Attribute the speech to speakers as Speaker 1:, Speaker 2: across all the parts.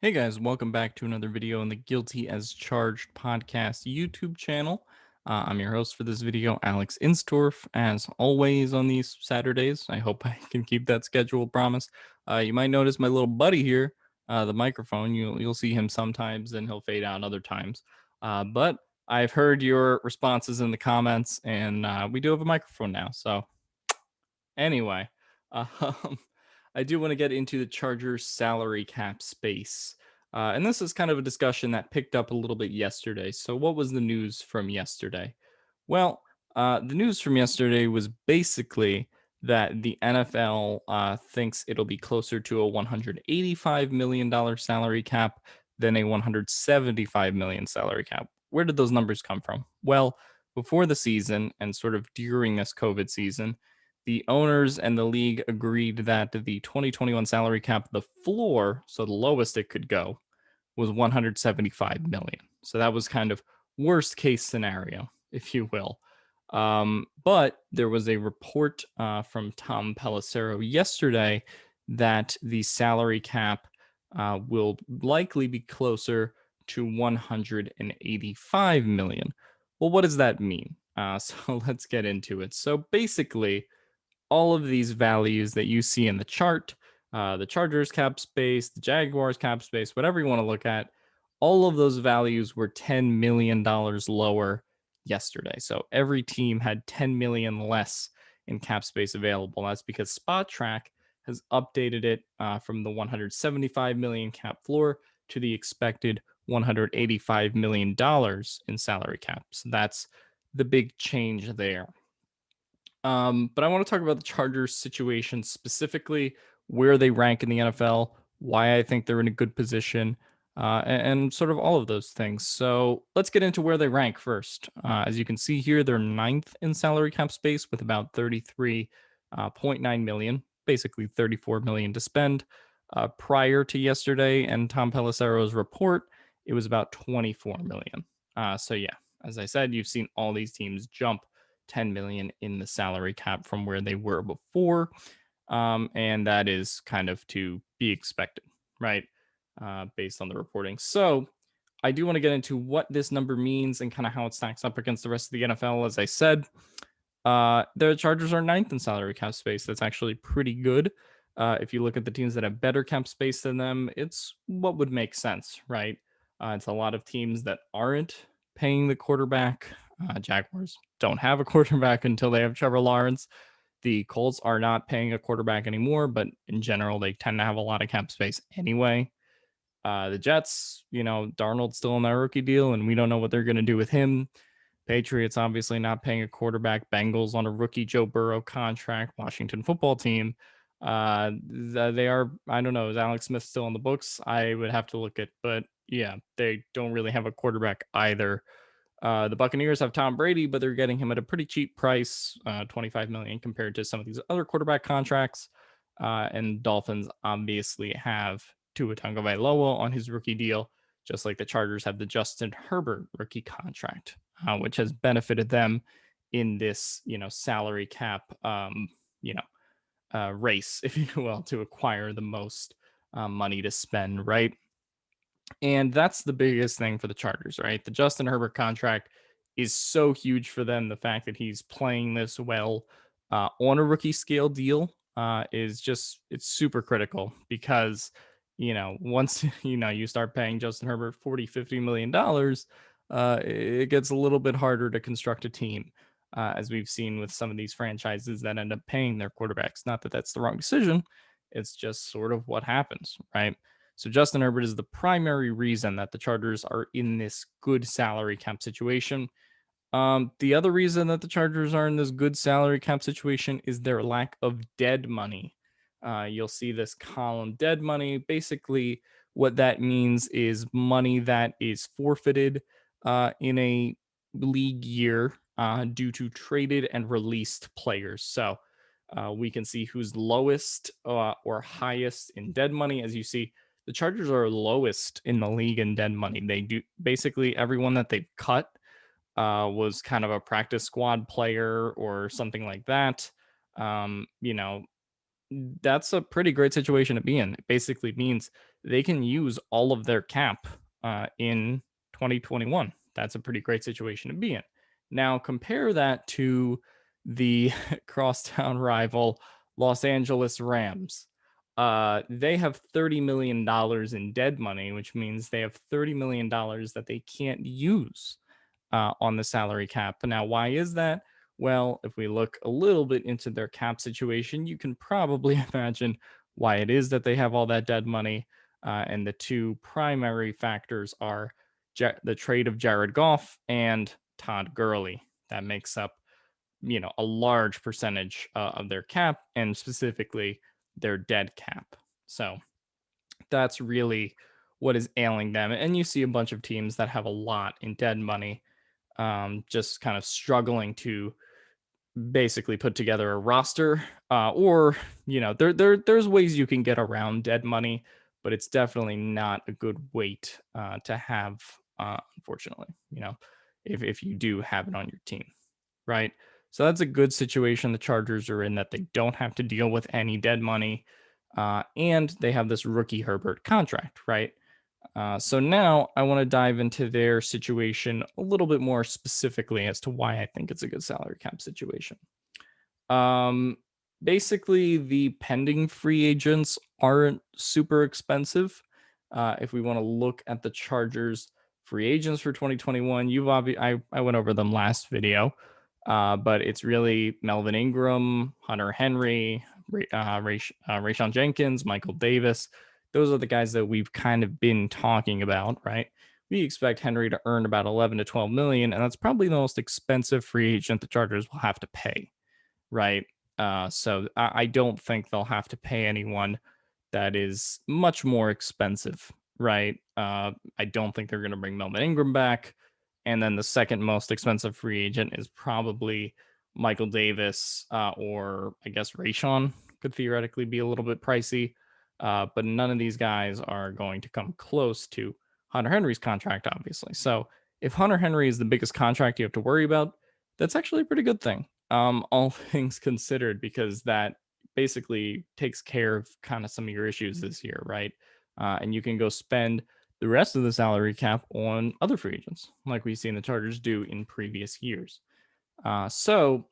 Speaker 1: Hey guys, welcome back to another video on the Guilty as Charged podcast YouTube channel. I'm your host for this video, Alex Instorf, as always on these Saturdays. I hope I can keep that schedule promise. You might notice my little buddy here, the microphone. You'll see him sometimes, and he'll fade out other times. But I've heard your responses in the comments, and we do have a microphone now. So anyway, um, I do want to get into the Chargers salary cap space. And this is kind of a discussion that picked up a little bit yesterday. So, what was the news from yesterday? Well, the news from yesterday was basically that the NFL thinks it'll be closer to a $185 million salary cap than a $175 million salary cap. Where did those numbers come from? Well, before the season and sort of during this COVID season, the owners and the league agreed that the 2021 salary cap, the floor, so the lowest it could go, was 175 million. So that was kind of worst case scenario, if you will. But there was a report from Tom Pelissero yesterday that the salary cap will likely be closer to 185 million. Well, what does that mean? So let's get into it. So basically, all of these values that you see in the chart, the Chargers cap space, the Jaguars cap space, whatever you want to look at, all of those values were $10 million lower yesterday. So every team had 10 million less in cap space available. That's because Spot Track has updated it from the 175 million cap floor to the expected 185 million dollars in salary cap. So that's the big change there. But I want to talk about the Chargers situation specifically, where they rank in the NFL, why I think they're in a good position, and sort of all of those things. So let's get into where they rank first. As you can see here, they're ninth in salary cap space with about 33.9 million, basically 34 million to spend. Prior to yesterday and Tom Pelissero's report, it was about 24 million. So yeah, as I said, you've seen all these teams jump 10 million in the salary cap from where they were before. And that is kind of to be expected, right? Based on the reporting. So I do want to get into what this number means and kind of how it stacks up against the rest of the NFL. As I said, the Chargers are ninth in salary cap space. That's actually pretty good. If you look at the teams that have better cap space than them, it's what would make sense, right? It's a lot of teams that aren't paying the quarterback. Jaguars don't have a quarterback until they have Trevor Lawrence. The Colts are not paying a quarterback anymore, but in general, they tend to have a lot of cap space anyway. The Jets, Darnold's still on that rookie deal, and we don't know what they're going to do with him. Patriots obviously not paying a quarterback. Bengals on a rookie Joe Burrow contract. Washington football team. They are, I don't know, is Alex Smith still on the books? I would have to look at, but yeah, they don't really have a quarterback either. The Buccaneers have Tom Brady, but they're getting him at a pretty cheap price, 25 million compared to some of these other quarterback contracts. And Dolphins obviously have Tua Tagovailoa on his rookie deal, just like the Chargers have the Justin Herbert rookie contract, which has benefited them in this, salary cap, race, if you will, to acquire the most money to spend, right? And that's the biggest thing for the Chargers, right? The Justin Herbert contract is so huge for them. The fact that he's playing this well on a rookie scale deal is just, it's super critical because, once, you start paying Justin Herbert 40, $50 million, it gets a little bit harder to construct a team. As we've seen with some of these franchises that end up paying their quarterbacks. Not that that's the wrong decision. It's just sort of what happens, right? So Justin Herbert is the primary reason that the Chargers are in this good salary cap situation. The other reason that the Chargers are in this good salary cap situation is their lack of dead money. You'll see this column, dead money. Basically, what that means is money that is forfeited in a league year due to traded and released players. So we can see who's lowest or highest in dead money. As you see, the Chargers are lowest in the league in dead money. They do basically everyone that they've cut was kind of a practice squad player or something like that. Um, you know, That's a pretty great situation to be in. It basically means they can use all of their cap in 2021. That's a pretty great situation to be in. Now, compare that to the crosstown rival Los Angeles Rams. They have $30 million in dead money, which means they have $30 million that they can't use on the salary cap. Now, why is that? Well, if we look a little bit into their cap situation, you can probably imagine why it is that they have all that dead money. And the two primary factors are the trade of Jared Goff and Todd Gurley. That makes up, a large percentage of their cap, and specifically their dead cap. So that's really what is ailing them. And you see a bunch of teams that have a lot in dead money, just kind of struggling to basically put together a roster, or there's ways you can get around dead money, but it's definitely not a good weight to have, unfortunately, if you do have it on your team, right? So that's a good situation the Chargers are in, that they don't have to deal with any dead money, and they have this rookie Herbert contract, right? So now I want to dive into their situation a little bit more specifically as to why I think it's a good salary cap situation. Um, Basically, the pending free agents aren't super expensive. If we want to look at the Chargers free agents for 2021, I went over them last video, but it's really Melvin Ingram, Hunter Henry, Rayshon Jenkins, Michael Davis. Those are the guys that we've kind of been talking about, right? We expect Henry to earn about 11 to 12 million, and that's probably the most expensive free agent the Chargers will have to pay, right? So I don't think they'll have to pay anyone that is much more expensive, right? I don't think they're going to bring Melvin Ingram back. And then the second most expensive free agent is probably Michael Davis, or I guess Rayshon could theoretically be a little bit pricey. But none of these guys are going to come close to Hunter Henry's contract, obviously. So if Hunter Henry is the biggest contract you have to worry about, that's actually a pretty good thing, all things considered, because that basically takes care of kind of some of your issues this year, right? And you can go spend the rest of the salary cap on other free agents, like we've seen the Chargers do in previous years. So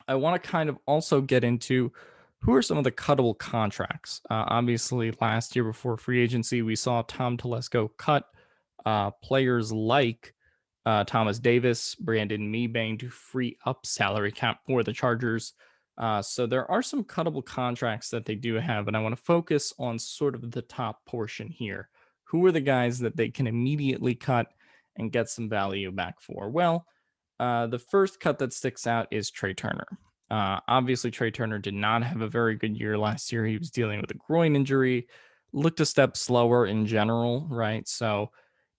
Speaker 1: I want to kind of also get into who are some of the cuttable contracts. Obviously, last year before free agency, we saw Tom Telesco cut players like Thomas Davis, Brandon Mebane to free up salary cap for the Chargers. So there are some cuttable contracts that they do have, and I want to focus on sort of the top portion here. Who are the guys that they can immediately cut and get some value back for? Well, the first cut that sticks out is Trey Turner. Obviously, Trey Turner did not have a very good year last year. He was dealing with a groin injury, looked a step slower in general, right? So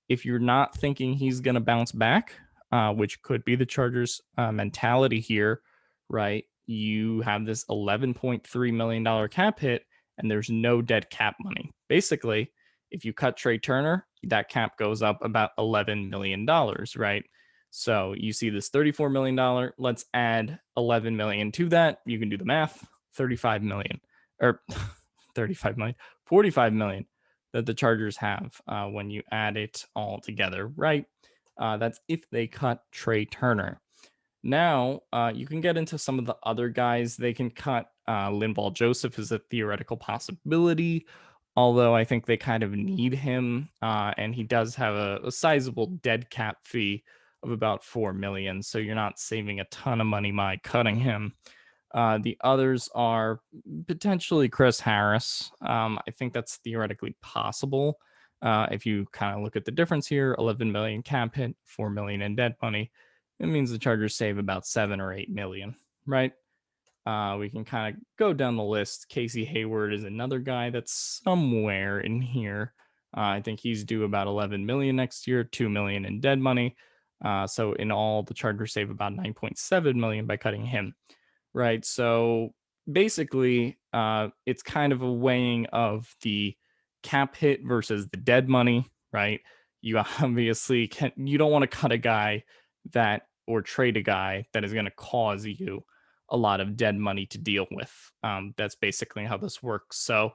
Speaker 1: if you're not thinking he's going to bounce back, which could be the Chargers' mentality here, right? You have this $11.3 million cap hit, and there's no dead cap money. Basically, if you cut Trey Turner, that cap goes up about $11 million, right? So you see this $34 million. Let's add 11 million to that. You can do the math. 35 million, or 35 million, 45 million that the Chargers have when you add it all together, right? That's if they cut Trey Turner. Now, you can get into some of the other guys they can cut. Linval Joseph is a theoretical possibility, although I think they kind of need him, and he does have a sizable dead cap fee of about 4 million, so you're not saving a ton of money by cutting him. The others are potentially Chris Harris. I think that's theoretically possible. If you kind of look at the difference here, 11 million cap hit, 4 million in dead money, it means the Chargers save about 7 or 8 million, right? We can kind of go down the list. Casey Hayward is another guy that's somewhere in here. I think he's due about 11 million next year, 2 million in dead money. So in all, the Chargers save about 9.7 million by cutting him, right? So basically, it's kind of a weighing of the cap hit versus the dead money, right? You obviously you don't want to cut a guy that, or trade a guy that is going to cause you a lot of dead money to deal with. That's basically how this works. So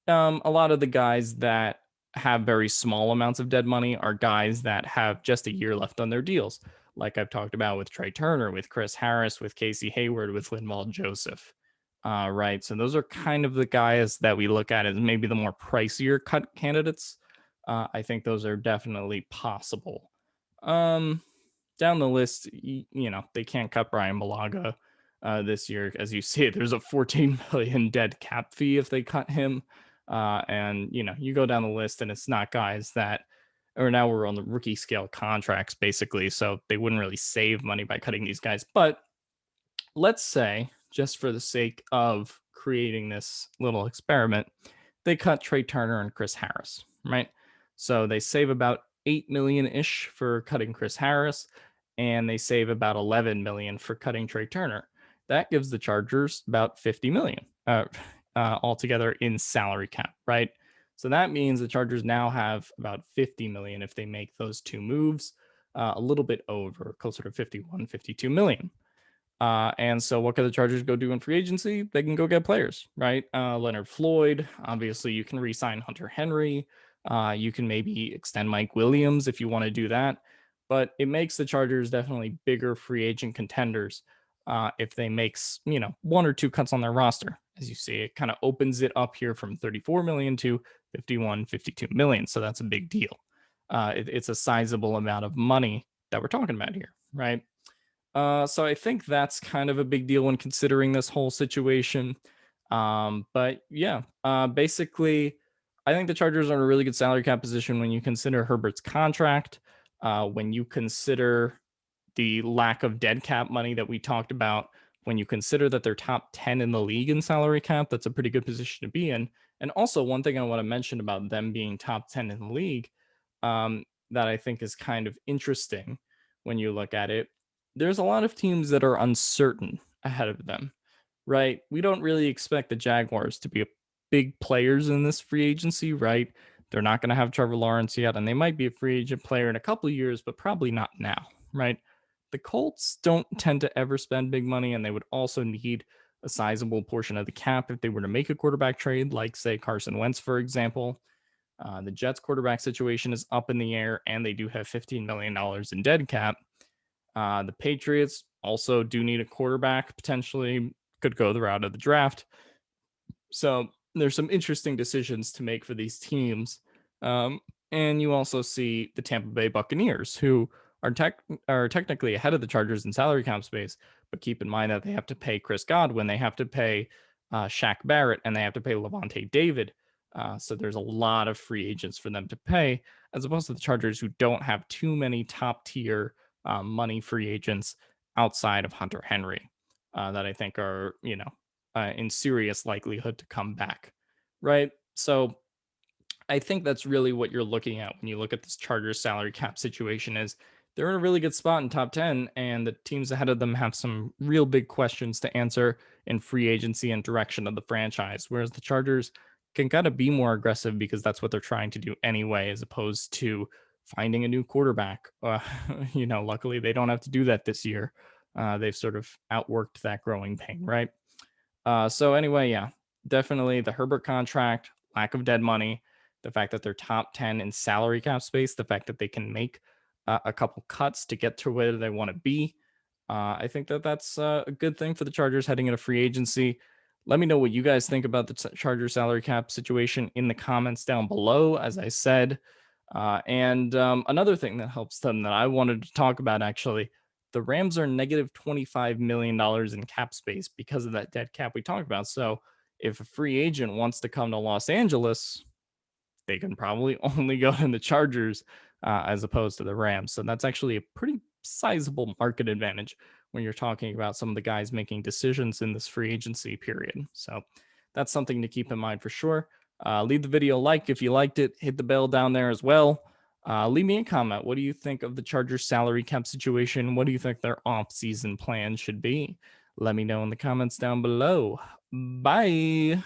Speaker 1: a lot of the guys that have very small amounts of dead money are guys that have just a year left on their deals, like I've talked about with Trey Turner, with Chris Harris, with Casey Hayward, with Linval Joseph. Right. So those are kind of the guys that we look at as maybe the more pricier cut candidates. I think those are definitely possible. Down the list, they can't cut Brian Balaga this year. As you see, there's a 14 million dead cap fee if they cut him. And you go down the list and it's not guys that, or now we're on the rookie scale contracts basically. So they wouldn't really save money by cutting these guys. But let's say, just for the sake of creating this little experiment, they cut Trey Turner and Chris Harris, right? So they save about 8 million ish for cutting Chris Harris, and they save about 11 million for cutting Trey Turner. That gives the Chargers about 50 million altogether in salary cap, right? So that means the Chargers now have about 50 million if they make those two moves, a little bit over, closer to 51, 52 million. And so what can the Chargers go do in free agency? They can go get players, right? Leonard Floyd, obviously you can re-sign Hunter Henry. You can maybe extend Mike Williams if you want to do that. But it makes the Chargers definitely bigger free agent contenders if they make, one or two cuts on their roster. As you see, it kind of opens it up here from 34 million to 51, 52 million. So that's a big deal. It's a sizable amount of money that we're talking about here, right? So I think that's kind of a big deal when considering this whole situation. But yeah, basically, I think the Chargers are in a really good salary cap position when you consider Herbert's contract, when you consider the lack of dead cap money that we talked about, when you consider that they're top 10 in the league in salary cap, that's a pretty good position to be in. And also, one thing I want to mention about them being top 10 in the league that I think is kind of interesting when you look at it, there's a lot of teams that are uncertain ahead of them, right? We don't really expect the Jaguars to be big players in this free agency, right? They're not going to have Trevor Lawrence yet, and they might be a free agent player in a couple of years, but probably not now, right? The Colts don't tend to ever spend big money, and they would also need a sizable portion of the cap if they were to make a quarterback trade, like, say, Carson Wentz, for example. The Jets quarterback situation is up in the air, and they do have $15 million in dead cap. The Patriots also do need a quarterback, potentially could go the route of the draft. So there's some interesting decisions to make for these teams. And you also see the Tampa Bay Buccaneers, who are technically ahead of the Chargers in salary cap space, but keep in mind that they have to pay Chris Godwin, they have to pay Shaq Barrett, and they have to pay Levante David. So there's a lot of free agents for them to pay, as opposed to the Chargers, who don't have too many top tier money free agents outside of Hunter Henry that I think are, in serious likelihood to come back, right? So I think that's really what you're looking at when you look at this Chargers salary cap situation is they're in a really good spot in top 10, and the teams ahead of them have some real big questions to answer in free agency and direction of the franchise, whereas the Chargers can kind of be more aggressive because that's what they're trying to do anyway, as opposed to finding a new quarterback. Luckily they don't have to do that this year. They've sort of outworked that growing pain, right? So anyway, yeah, definitely the Herbert contract, lack of dead money, the fact that they're top 10 in salary cap space, the fact that they can make a couple cuts to get to where they want to be. I think that's a good thing for the Chargers heading into free agency. Let me know what you guys think about the Chargers salary cap situation in the comments down below, as I said. And another thing that helps them that I wanted to talk about, actually, the Rams are negative $25 million in cap space because of that dead cap we talked about. So if a free agent wants to come to Los Angeles, they can probably only go in the Chargers as opposed to the Rams. So that's actually a pretty sizable market advantage when you're talking about some of the guys making decisions in this free agency period. So that's something to keep in mind for sure. Leave the video a like if you liked it. Hit the bell down there as well. Leave me a comment. What do you think of the Chargers salary cap situation? What do you think their off-season plan should be? Let me know in the comments down below. Bye.